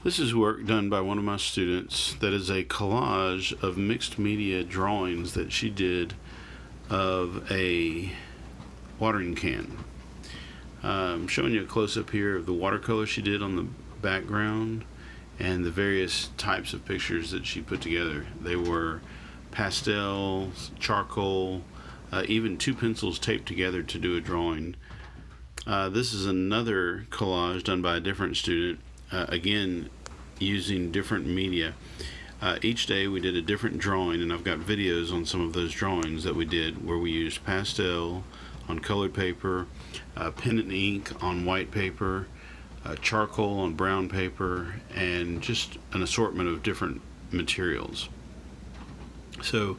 This is work done by one of my students that is a collage of mixed media drawings that she did of a watering can. I'm showing you a close-up here of the watercolor she did on the background and the various types of pictures that she put together. They were pastels, charcoal, even two pencils taped together to do a drawing. This is another collage done by a different student, again using different media. Each day we did a different drawing, and I've got videos on some of those drawings that we did where we used pastel on colored paper, pen and ink on white paper, charcoal on brown paper, and just an assortment of different materials. So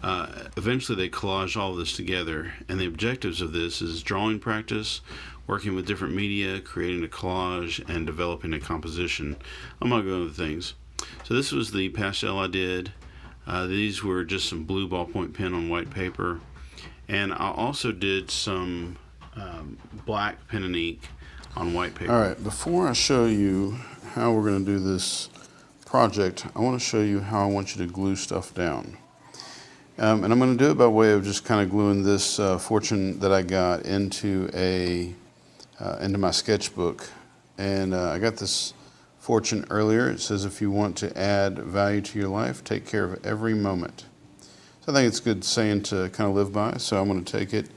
eventually they collaged all of this together, and the objectives of this is drawing practice, working with different media, creating a collage, and developing a composition, among other things. So this was the pastel I did. These were just some blue ballpoint pen on white paper, and I also did some black pen and ink on white paper. All right, before I show you how we're going to do this project, I want to show you how I want you to glue stuff down. And I'm going to do it by way of just kind of gluing this fortune that I got into my sketchbook. And I got this fortune earlier. It says, if you want to add value to your life, take care of every moment. So I think it's a good saying to kind of live by. So I'm going to take it,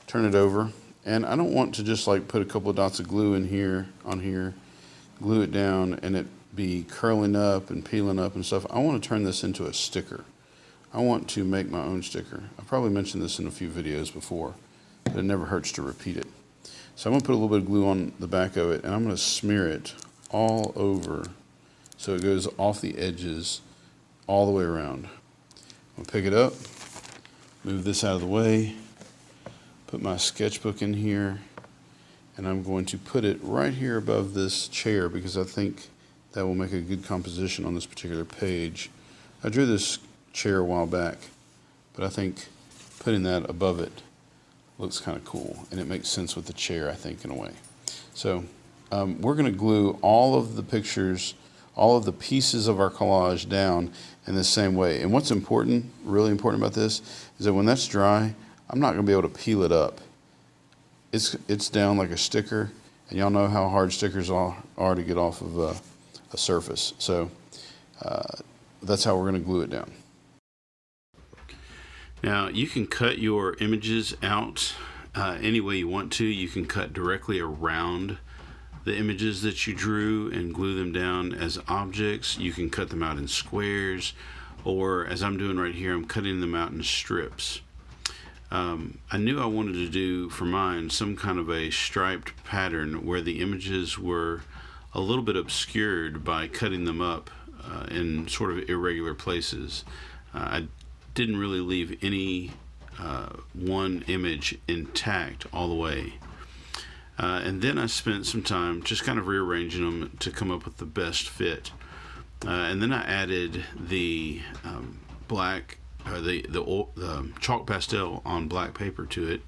turn it over. And I don't want to just like put a couple of dots of glue in here, on here, glue it down, and it be curling up and peeling up and stuff. I want to turn this into a sticker. I want to make my own sticker. I've probably mentioned this in a few videos before, but it never hurts to repeat it. So I'm going to put a little bit of glue on the back of it, and I'm going to smear it all over so it goes off the edges all the way around. I'm going to pick it up, move this out of the way, put my sketchbook in here, and I'm going to put it right here above this chair because I think that will make a good composition on this particular page. I drew this chair a while back, but I think putting that above it looks kind of cool, and it makes sense with the chair, I think, in a way. So we're going to glue all of the pictures, all of the pieces of our collage down in the same way. And what's important, really important about this, is that when that's dry, I'm not going to be able to peel it up. It's down like a sticker, and y'all know how hard stickers are to get off of a surface. So that's how we're going to glue it down. Now you can cut your images out any way you want to. You can cut directly around the images that you drew and glue them down as objects. You can cut them out in squares, or as I'm doing right here, I'm cutting them out in strips. I knew I wanted to do for mine some kind of a striped pattern where the images were a little bit obscured by cutting them up in sort of irregular places. I didn't really leave any one image intact all the way. And then I spent some time just kind of rearranging them to come up with the best fit. And then I added the the chalk pastel on black paper to it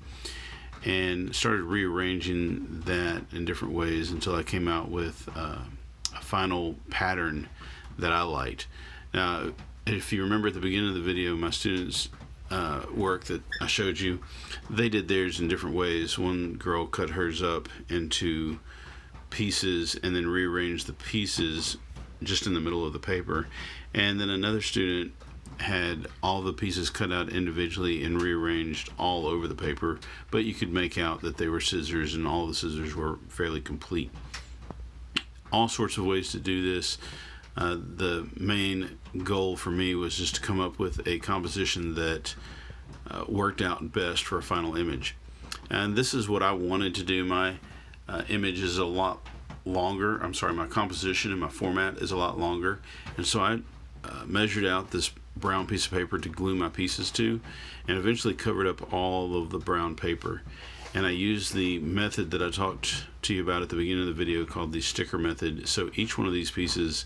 and started rearranging that in different ways until I came out with a final pattern that I liked. Now, if you remember at the beginning of the video, my students' work that I showed you, they did theirs in different ways. One girl cut hers up into pieces and then rearranged the pieces just in the middle of the paper. And then another student had all the pieces cut out individually and rearranged all over the paper, but you could make out that they were scissors, and all the scissors were fairly complete. All sorts of ways to do this. The main goal for me was just to come up with a composition that worked out best for a final image. And this is what I wanted to do. My image is a lot longer. My composition and my format is a lot longer. And so I measured out this brown piece of paper to glue my pieces to, and eventually covered up all of the brown paper. And I used the method that I talked to you about at the beginning of the video called the sticker method. So each one of these pieces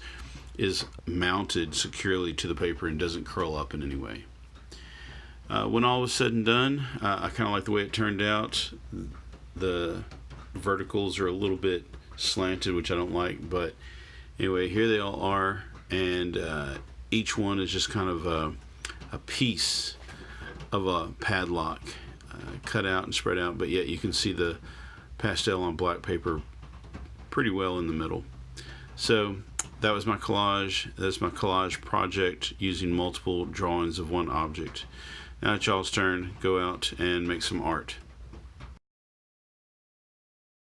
is mounted securely to the paper and doesn't curl up in any way. When all was said and done, I kind of like the way it turned out. The verticals are a little bit slanted, which I don't like, but Anyway, here they all are, and each one is just kind of a piece of a padlock, cut out and spread out, but yet you can see the pastel on black paper pretty well in the middle. So that was my collage. That's my collage project using multiple drawings of one object. Now it's y'all's turn. Go out and make some art.